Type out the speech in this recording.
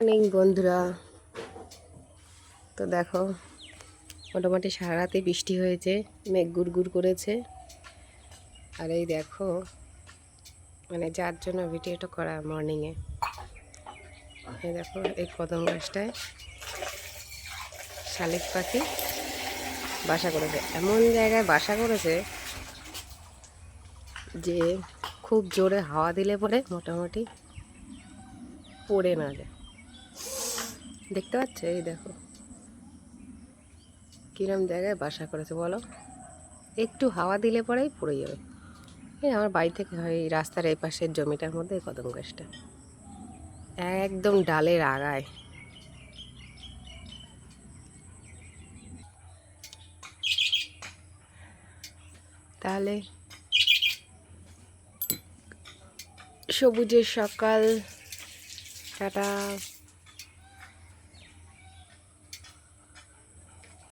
Morning বন্ধুরা, তো দেখো মোটামুটি সারা রাতে বৃষ্টি হয়েছে, মেঘ গুড় করেছে। আর এই দেখো মানে যার জন্য ভিডিওটা করা মর্নিংয়ে, এই দেখো এই কদম গাছটায় শালিক পাখি বাসা করেছে। এমন জায়গায় বাসা করেছে যে খুব জোরে হাওয়া দিলে পরে মোটামুটি পড়ে না যায়। দেখতে পাচ্ছ? এই দেখো কিরম জায়গায় বাসা করেছে বলো, একটু হাওয়া দিলে পরেই পড়ে যাবে। এই আমার বাড়ি থেকে হয় এই রাস্তার এই পাশের জমিটার মধ্যে এই কদম গাছটা একদম ডালের আগায়। তাহলে সবুজের সকাল, টাটা।